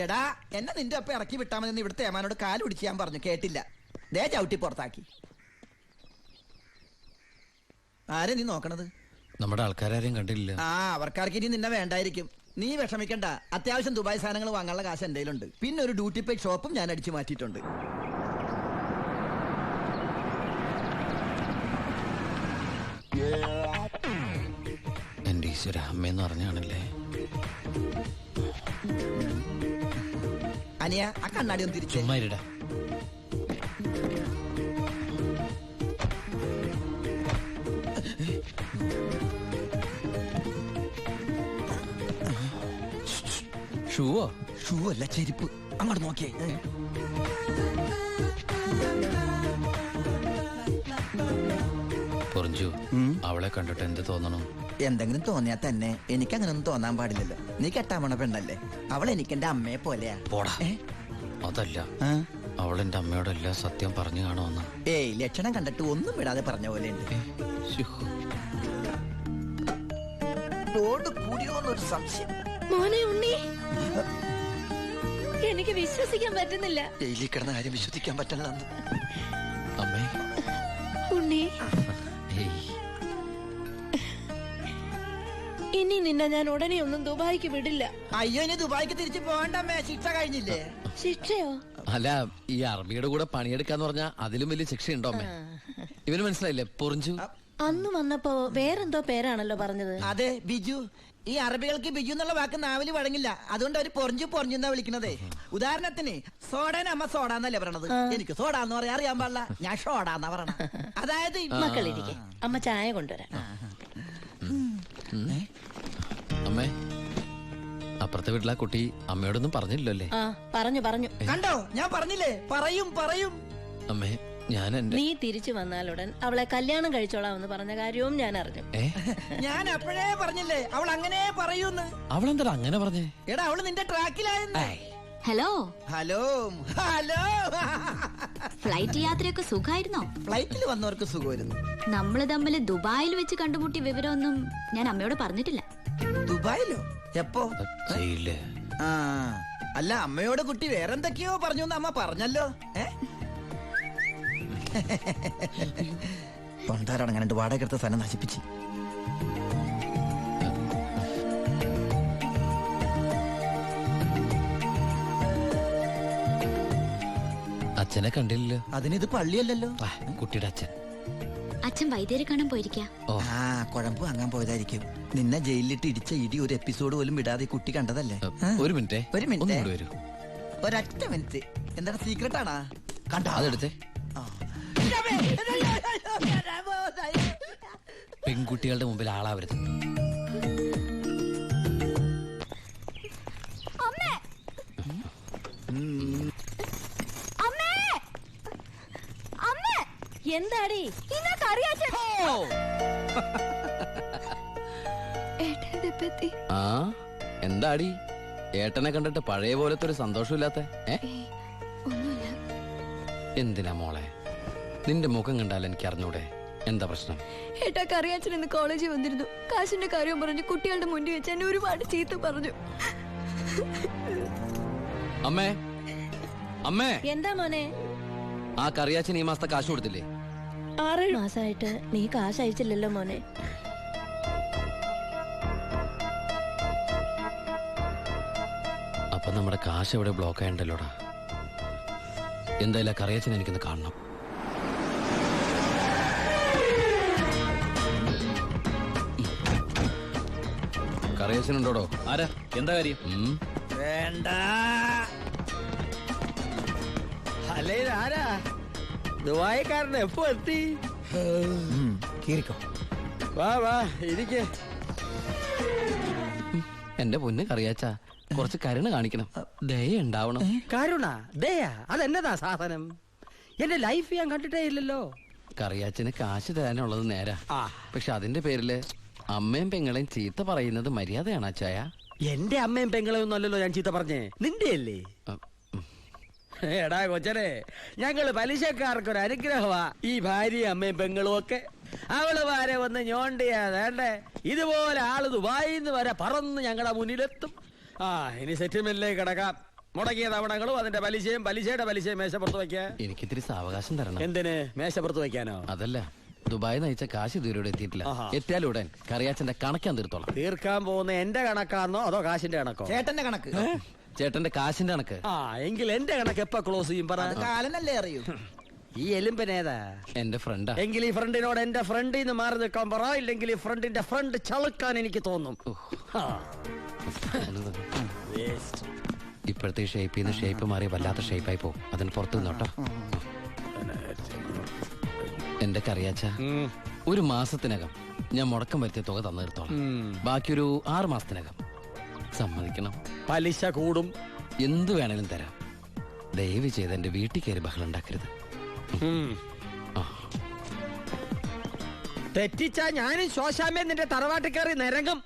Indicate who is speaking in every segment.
Speaker 1: എടാ എന്നെ നിന്റെ ഒപ്പം ഇറക്കി വിട്ടാ മതി. ഇവിടുത്തെ ഏമാനോട് കാല് പിടിച്ച് ഞാൻ പറഞ്ഞു, കേട്ടില്ല. ദേ ചവിട്ടി പുറത്താക്കി. ആരെ നീ നോക്കണത്?
Speaker 2: നമ്മുടെ ആൾക്കാരും കണ്ടില്ല.
Speaker 1: അവർക്കാർക്ക് ഇനി നിന്നെ വേണ്ടായിരിക്കും. നീ വിഷമിക്കണ്ട. അത്യാവശ്യം ദുബായ് സാധനങ്ങൾ വാങ്ങാനുള്ള കാശ് എന്റെ കയ്യിലുണ്ട്. പിന്നെ ഒരു ഡ്യൂട്ടി പെയ്ഡ് ഷോപ്പും ഞാൻ അടിച്ചു മാറ്റിയിട്ടുണ്ട്.
Speaker 2: എന്റെ ഈശ്വര, അമ്മയെന്ന് പറഞ്ഞാണല്ലേ.
Speaker 1: അനിയ, ആ കണ്ണാടി ഒന്ന് തിരിച്ചു.
Speaker 2: ഷൂവോ?
Speaker 1: ഷൂ അല്ല, ചെരുപ്പ്. അങ്ങോട്ട് നോക്കിയേ.
Speaker 2: പൊറിഞ്ചു, അവളെ കണ്ടിട്ട് എന്ത് തോന്നണം?
Speaker 1: എന്തെങ്കിലും തോന്നിയാ തന്നെ എനിക്ക് അങ്ങനൊന്നും തോന്നാൻ പാടില്ലല്ലോ. നീ കെട്ടാമണ പെണ്ണല്ലേ. അവൾ എനിക്ക് എന്റെ അമ്മയെ പോലെയാ.
Speaker 2: പോടാ. അതല്ല, അവളെന്റെ അമ്മയോടെല്ലാം സത്യം പറഞ്ഞു കാണുമെന്ന്.
Speaker 1: ഏയ്, ലക്ഷണം കണ്ടിട്ട് ഒന്നും വിടാതെ പറഞ്ഞ പോലെ ഉണ്ട്. കൂടിയോന്നൊരു സംശയം.
Speaker 3: മോനെ ഉണ്ണി, എനിക്ക് വിശ്വസിക്കാൻ പറ്റുന്നില്ല.
Speaker 1: ജയിലിൽ കിടന്ന കാര്യം വിശ്വസിക്കാൻ പറ്റില്ല.
Speaker 2: അമ്മേ,
Speaker 3: ഉണ്ണി, ഇനി നിന്നെ ഞാൻ ഉടനെ ഒന്നും ദുബായിക്ക് വിടില്ല.
Speaker 1: അയ്യോ, ഇനി ദുബായിക്ക് തിരിച്ചു പോകണ്ടമ്മേ. ശിക്ഷ കഴിഞ്ഞില്ലേ?
Speaker 3: ശിക്ഷയോ?
Speaker 2: അല്ല, ഈ അറബിയുടെ കൂടെ പണിയെടുക്കാന്ന് പറഞ്ഞാ അതിലും വലിയ ശിക്ഷയുണ്ടോ അമ്മേ? ഇവന് മനസ്സിലായില്ലേ പൊറിഞ്ചു?
Speaker 3: അന്ന് വന്നപ്പോ വേറെന്തോ പേരാണല്ലോ പറഞ്ഞത്.
Speaker 1: അതെ, ബിജു. ഈ അറബികൾക്ക് ബിജു എന്നുള്ള വാക്ക് നാവില് വഴങ്ങില്ല. അതുകൊണ്ട് അവര് പൊറിഞ്ചു പൊറിഞ്ഞെന്നാ വിളിക്കണതേ. ഉദാഹരണത്തിന് സോഡേനെ അമ്മ സോഡാന്നല്ലേ പറയണത്. എനിക്ക് സോഡാന്ന് പറയാൻ അറിയാൻ പാടില്ല. ഞാൻ ഷോഡാന്നാ പറയണ. അതായത്
Speaker 3: മക്കളിരിക്കെ, അമ്മ ചായ കൊണ്ടുവരാം.
Speaker 2: അമ്മേ, അപ്പുറത്തെ വീട്ടിലെ കുട്ടി അമ്മയോടൊന്നും പറഞ്ഞില്ലല്ലേ?
Speaker 3: പറഞ്ഞു.
Speaker 1: കണ്ടോ, ഞാൻ പറഞ്ഞില്ലേ, പറയും.
Speaker 2: അമ്മേ, ഞാൻ
Speaker 3: നീ തിരിച്ചു വന്നാലുടൻ അവളെ കല്യാണം കഴിച്ചോളാമെന്ന് പറഞ്ഞ കാര്യവും ഞാൻ അറിഞ്ഞു.
Speaker 1: ഞാൻ അപ്പോഴേ പറഞ്ഞില്ലേ അവൾ അങ്ങനെ പറയൂന്ന്.
Speaker 2: അവളെന്താ അങ്ങനെ പറഞ്ഞേ?
Speaker 1: എടാ, അവള് നിന്റെ ട്രാക്കിലായെന്ന്.
Speaker 4: Hello
Speaker 1: hello hello.
Speaker 4: ഫ്ലൈറ്റ് യാത്രയൊക്കെ സുഖമായിരുന്നോ?
Speaker 1: ഫ്ലൈറ്റിൽ വന്നവർക്ക് സുഖമായിരുന്നു.
Speaker 4: നമ്മള് തമ്മിൽ ദുബായിൽ വെച്ച് കണ്ടുമുട്ടിയ വിവരമൊന്നും ഞാൻ അമ്മയോട് പറഞ്ഞിട്ടില്ല.
Speaker 1: ദുബായിലോ? എപ്പോ? അല്ല, അമ്മയോട് കുട്ടി വേറെന്തൊക്കെയോ പറഞ്ഞു അമ്മ പറഞ്ഞല്ലോ. തൊണ്ടാരടങ്ങാണ്ട് വാടക എടുത്ത സ്ഥലം നശിപ്പിച്ച്.
Speaker 2: അച്ഛനെ കണ്ടില്ലല്ലോ.
Speaker 1: അതിനിത് പള്ളിയല്ലല്ലോ.
Speaker 2: കുട്ടിയുടെ അച്ഛൻ.
Speaker 4: അച്ഛൻ വൈദ്യരെ കാണാൻ പോയിരിക്കാ.
Speaker 1: കുഴമ്പ് വാങ്ങാൻ പോയതായിരിക്കും. നിന്നെ ജയിലിലിട്ട് ഇടിച്ച ഇടി ഒരു എപ്പിസോഡ് പോലും വിടാതെ കുട്ടി കണ്ടതല്ലേ.
Speaker 2: ഒരു മിനിറ്റ്.
Speaker 1: ഒരൊറ്റ മിനിറ്റ്. എന്താണ് സീക്രട്ട് ആണാ? കണ്ടോ?
Speaker 2: അതെടുത്തേ. പെൺകുട്ടികളുടെ മുമ്പിൽ ആളാവരുത്.
Speaker 3: എന്താടി?
Speaker 2: എന്താടി ഏട്ടനെ കണ്ടിട്ട് പഴയ പോലത്തെ ഒരു സന്തോഷമില്ലാത്ത? എന്തിനാ മോളെ? നിന്റെ മുഖം കണ്ടാൽ എനിക്ക് അറിഞ്ഞൂടെ എന്താ പ്രശ്നം?
Speaker 3: ഏട്ടാ, കറിയാച്ചൻ ഇന്ന് കോളേജിൽ വന്നിരുന്നു. കാശിന്റെ കാര്യം പറഞ്ഞു കുട്ടികളുടെ മുന്നിൽ വെച്ച് എന്നെ ഒരുപാട് ചീത്ത പറഞ്ഞു.
Speaker 2: അമ്മേ, അമ്മേ.
Speaker 3: എന്താ മോനെ?
Speaker 2: ആ കറിയാച്ചൻ ഈ മാസത്തെ കാശ് കൊടുത്തില്ലേ?
Speaker 3: 6 മാസമായിട്ട് നീ കാശ് അയച്ചില്ലല്ലോ മോനെ.
Speaker 2: അപ്പൊ നമ്മുടെ കാശ് എവിടെ ബ്ലോക്ക് ആയണ്ടല്ലോടാ. എന്തായാലും കറിയാച്ചൻ എനിക്കൊന്ന് കാണണം. കറിയാച്ചനുണ്ടോടോ?
Speaker 5: ആരാ? എന്താ കാര്യം?
Speaker 1: വേണ്ട. അല്ലേ, ആരാ? ദുബായിക്കാരൻ എപ്പോ എത്തി? വാ ഇരിക്കേ.
Speaker 2: എന്റെ പൊന്ന് കറിയാച്ച, കുറച്ച് കരുണ കാണിക്കണം, ദയ ഉണ്ടാവണം.
Speaker 6: കരുണ, ദയ, അതെന്നതാ സാധനം? എന്റെ ലൈഫ് ഞാൻ കണ്ടിട്ടേ ഇല്ലല്ലോ.
Speaker 2: കറിയാച്ചന് കാശ് തരാനുള്ളത് നേരാ. പക്ഷെ അതിന്റെ പേരില് അമ്മയും പെങ്ങളെയും ചീത്ത പറയുന്നത് മര്യാദയാണ് അച്ചായ?
Speaker 6: എന്റെ അമ്മയും പെങ്ങളെയും ഒന്നും അല്ലല്ലോ ഞാൻ ചീത്ത പറഞ്ഞേ, നിന്റെ അല്ലേ? എടാ കൊച്ചനെ, ഞങ്ങള് പലിശക്കാർക്കൊരു അനുഗ്രഹമാ ഈ ഭാര്യയും അമ്മയും പെങ്ങളും ഒക്കെ. അവള് വരെ വന്ന് ഞോണ്ടിയാ വേണ്ടേ? ഇതുപോലെ ആള് ദുബായിന്ന് വരെ പറന്ന് ഞങ്ങളുടെ മുന്നിലെത്തും. ആ ഇനി സെറ്റിൽമെന്റിലേക്ക് കിടക്കാം. മുടക്കിയ തവണകളും അതിന്റെ പലിശയും പലിശയുടെ മേശപ്പുറത്ത് വെക്കാൻ.
Speaker 2: എനിക്കിത്തിരി സാവകാശം തരണം.
Speaker 6: എന്തിന് മേശപ്പുറത്ത് വെക്കാനോ?
Speaker 2: അതല്ല, ദുബായ് നയിച്ച കാശ് ഇതുവരെ എത്തിയിട്ടില്ല.
Speaker 6: ആഹാ.
Speaker 2: എത്തിയാലുടൻ കറിയാച്ചന്റെ കണക്കാൻ തീർത്തോളാം.
Speaker 6: തീർക്കാൻ പോകുന്ന എന്റെ കണക്കാണോ അതോ കാശിന്റെ കണക്കോ?
Speaker 1: ചേട്ടന്റെ കണക്ക്
Speaker 2: ചേട്ടന്റെ കാശിന്റെ കണക്ക്.
Speaker 6: ആ എങ്കിൽ എന്റെ കണക്ക് എപ്പ ക്ലോസ് ചെയ്യും പറ.
Speaker 1: അത് കാലനല്ലേ അറിയൂ.
Speaker 6: ഈ എലുമ്പനേതാ?
Speaker 2: എന്റെ ഫ്രണ്ടാ.
Speaker 6: എങ്കിൽ ഈ ഫ്രണ്ടിനോട് എന്റെ ഫ്രണ്ടിൽ നിന്ന് മാറി നിൽക്കാൻ പറ. ഇല്ലെങ്കിൽ ഈ ഫ്രണ്ടിന്റെ ഫ്രണ്ട് ചളുക്കാൻ എനിക്ക് തോന്നും. ആ. Waste.
Speaker 2: ഇപ്പോഴത്തെ ഷേപ്പിൽ നിന്ന് ഷേപ്പ് മാറി വല്ലാത്ത ഷേപ്പായി പോകും. അതിന് പുറത്തു നിന്നോട്ടോ. എന്റെ കറിയാച്ച, ഒരു മാസത്തിനകം ഞാൻ മുടക്കം വരുത്തിയ തുക തന്നു തീർത്തോളാം. ബാക്കിയൊരു 6 മാസത്തിനകം. സമ്മതിക്കണം.
Speaker 6: പലിശ കൂടും.
Speaker 2: എന്തു വേണേലും തരാം. ദയവ് ചെയ്ത് എന്റെ വീട്ടിൽ കയറി ബഹളം ഉണ്ടാക്കരുത്.
Speaker 6: തെറ്റിച്ചാ ഞാനും ശോശാമ്മ നിന്റെ തറവാട്ടിൽ കയറി നിരങ്ങും.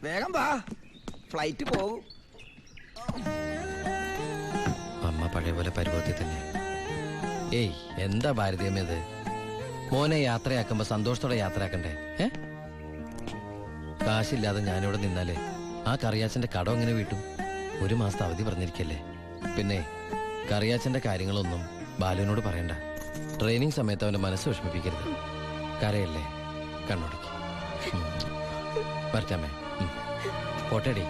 Speaker 1: വേഗം വാ, ഫ്ലൈറ്റ് പോകും.
Speaker 2: അമ്മ പഴയ പോലെ പരിപാടി തന്നെ. ഏയ്, എന്താ ഭാരതീയമേത്? മോനെ യാത്രയാക്കുമ്പോ സന്തോഷത്തോടെ യാത്രയാക്കണ്ടേ? കാശില്ലാതെ ഞാനിവിടെ നിന്നാലേ ആ കറിയാച്ചന്റെ കടം എങ്ങനെ വീട്ടും? 1 മാസത്തെ അവധി പറഞ്ഞിരിക്കല്ലേ. പിന്നെ കറിയാച്ചന്റെ കാര്യങ്ങളൊന്നും ബാലുവിനോട് പറയണ്ട. ട്രെയിനിങ് സമയത്ത് അവന്റെ മനസ്സ് വിഷമിപ്പിക്കരുത്. കരയല്ലേ, കണ്ണോടിക്ക്. വരച്ചാമേ, പോട്ടേടി,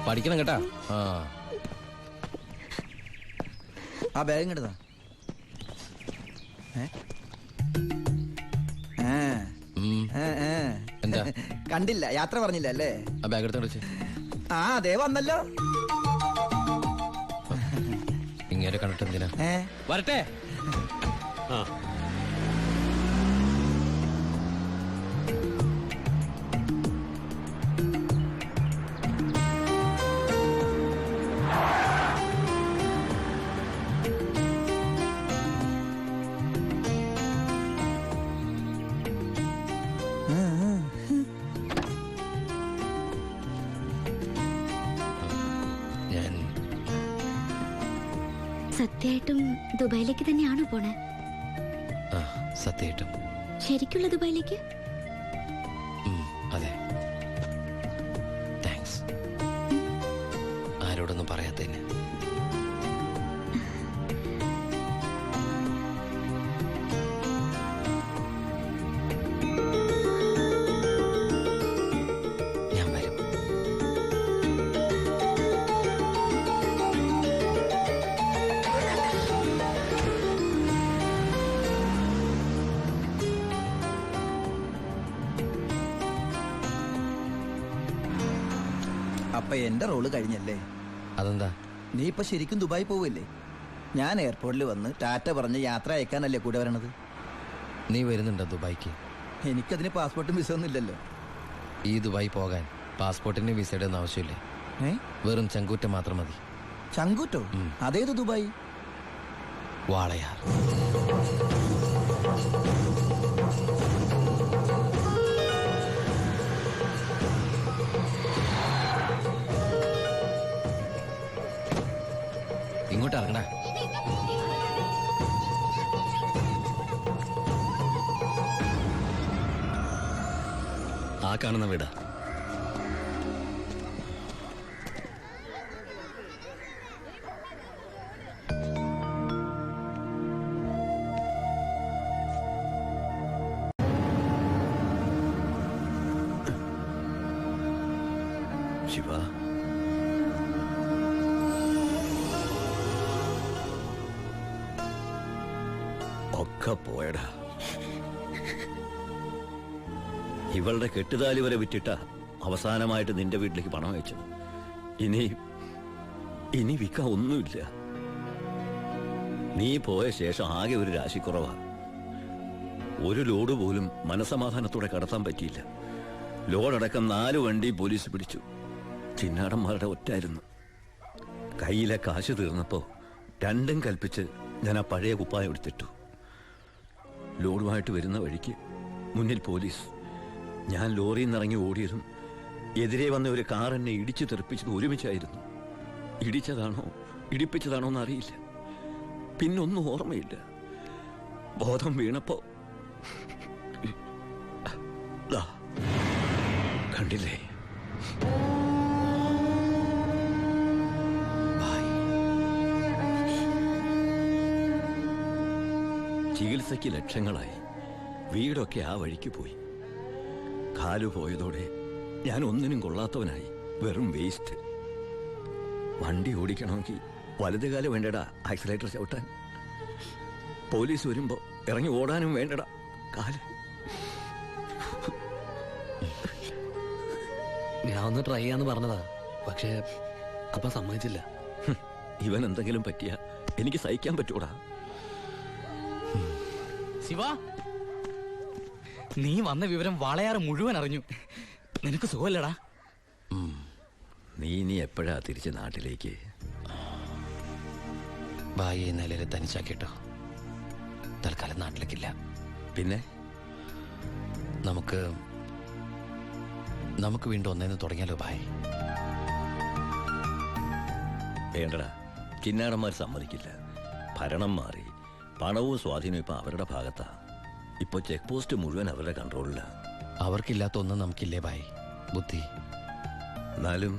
Speaker 2: പഠിക്കണം കേട്ടാ.
Speaker 1: ആ ബാഗ് ഇങ്ങോട്ടാ.
Speaker 2: എന്താ
Speaker 1: കണ്ടില്ല, യാത്ര പറഞ്ഞില്ല അല്ലേ?
Speaker 2: ആ ബാഗ് എടുത്തോണ്ട് വെച്ച്.
Speaker 1: ആ അതേ വന്നല്ലോ.
Speaker 2: ഇങ്ങനെ കണ്ടിട്ട് എന്തിനാ?
Speaker 6: വരട്ടെ.
Speaker 2: ഞാൻ
Speaker 4: സത്യമായിട്ടും ദുബായിലേക്ക് തന്നെയാണോ പോണേ?
Speaker 2: സത്യമായിട്ടും.
Speaker 4: ശരിക്കുള്ള ദുബായിലേക്ക്?
Speaker 2: അതെ. താങ്ക്സ്. ആരോടൊന്നും പറയാത്തതിന്. ഞാൻ വരും.
Speaker 1: അപ്പൊ എന്റെ റോള് കഴിഞ്ഞല്ലേ?
Speaker 2: അതെന്താ?
Speaker 1: നീ ഇപ്പൊ ശരിക്കും ദുബായി പോവില്ലേ? ഞാൻ എയർപോർട്ടിൽ വന്ന് ടാറ്റ പറഞ്ഞ് യാത്ര അയക്കാനല്ലേ കൂടെ വരണത്?
Speaker 2: നീ വരുന്നുണ്ടോ ദുബായിക്ക്?
Speaker 1: എനിക്കതിന് പാസ്പോർട്ടും വിസ ഒന്നും ഇല്ലല്ലോ.
Speaker 2: ഈ ദുബായ് പോകാൻ പാസ്പോർട്ടിന്റെ വിസയുടെ ഒന്നും ആവശ്യമില്ലേ. വെറും ചങ്കൂറ്റം മാത്രം മതി.
Speaker 1: ചങ്കൂറ്റോ? അതേത് ദുബായ്?
Speaker 2: വാളയാർ. ഇങ്ങോട്ട് ഇറങ്ങടാ.
Speaker 5: ആ കാണുന്ന വീടാ. ശിവ, ഒക്കെ പോയടാ. ഇവളുടെ കെട്ടുതാലി വരെ വിറ്റിട്ട അവസാനമായിട്ട് നിന്റെ വീട്ടിലേക്ക് പണം അയച്ചത്. ഇനി വിൽക്കാൻ ഒന്നുമില്ല. നീ പോയ ശേഷം ആകെ ഒരു രാശിക്കുറവാ. ഒരു ലോഡ് പോലും മനസമാധാനത്തോടെ കടത്താൻ പറ്റിയില്ല. ലോഡടക്കം 4 വണ്ടി പോലീസ് പിടിച്ചു. ചിന്നാടന്മാരുടെ ഒറ്റായിരുന്നു. കയ്യിലെ കാശ് തീർന്നപ്പോ രണ്ടും കൽപ്പിച്ച് ഞാൻ ആ പഴയ കുപ്പായം എടുത്തിട്ടു. ലോഡുമായിട്ട് വരുന്ന വഴിക്ക് മുന്നിൽ പോലീസ്. ഞാൻ ലോറിയിൽ നിന്നിറങ്ങി ഓടിയതും എതിരെ വന്ന ഒരു കാർ എന്നെ ഇടിച്ചു തെറിപ്പിച്ചത് ഒരുമിച്ചായിരുന്നു. ഇടിച്ചതാണോ ഇടിപ്പിച്ചതാണോ എന്നറിയില്ല. പിന്നൊന്നും ഓർമ്മയില്ല. ബോധം വീണപ്പോ കണ്ടില്ലേ? ചികിത്സയ്ക്ക് ലക്ഷങ്ങളായി. വീടൊക്കെ ആ വഴിക്ക് പോയി. കാലു പോയതോടെ ഞാൻ ഒന്നിനും കൊള്ളാത്തവനായി. വെറും വേസ്റ്റ്. വണ്ടി ഓടിക്കണമെങ്കിൽ വലതുകാല് വേണ്ടടാ ആക്സിലേറ്റർ ചവിട്ടാൻ. പോലീസ് വരുമ്പോ ഇറങ്ങി ഓടാനും വേണ്ടടാ കാല്.
Speaker 7: ഞാൻ ഒന്ന് ട്രൈ ചെയ്യാന്ന് പറഞ്ഞതാ, പക്ഷേ അപ്പൊ സമ്മതിച്ചില്ല.
Speaker 5: ഇവൻ എന്തെങ്കിലും പറ്റിയ എനിക്ക് സഹിക്കാൻ പറ്റൂടാ.
Speaker 8: ശിവ, നീ വന്ന വിവരം വാളയാറ് മുഴുവൻ അറിഞ്ഞു. നിനക്ക് സുഖമല്ലടാ?
Speaker 5: നീ ഇനി എപ്പോഴാ തിരിച്ച് നാട്ടിലേക്ക്?
Speaker 2: ഭായി ഈ നിലയിൽ തനിച്ചാക്കിട്ടോ. തൽക്കാലം നാട്ടിലേക്കില്ല.
Speaker 5: പിന്നെ
Speaker 2: നമുക്ക് വീണ്ടും ഒന്നേന്ന് തുടങ്ങിയാലോ ഭായ്?
Speaker 5: വേണ്ടടാ, ചിന്നാടന്മാർ സമ്മതിക്കില്ല. ഭരണം മാറി, പണവും സ്വാധീനവും ഇപ്പൊ അവരുടെ ഭാഗത്താ. ഇപ്പൊ ചെക്ക് പോസ്റ്റ് മുഴുവൻ അവരുടെ കൺട്രോളിലാ.
Speaker 2: അവർക്കില്ലാത്ത ഒന്നും നമുക്കില്ലേ ഭായ്? ബുദ്ധി.
Speaker 5: എന്നാലും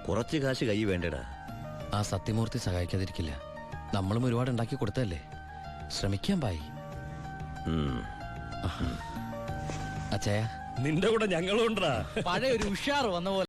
Speaker 5: കുറച്ച് കാശ് കൈ വേണ്ടടാ.
Speaker 2: ആ സത്യമൂർത്തി സഹായിക്കാതിരിക്കില്ല. നമ്മളും ഒരുപാട് ഉണ്ടാക്കി കൊടുത്തല്ലേ. ശ്രമിക്കാം ഭായ്. അച്ഛായ,
Speaker 7: നിന്റെ കൂടെ ഞങ്ങളുണ്ടാ.
Speaker 8: പഴയ ഒരു ഉഷാർ വന്ന പോലെ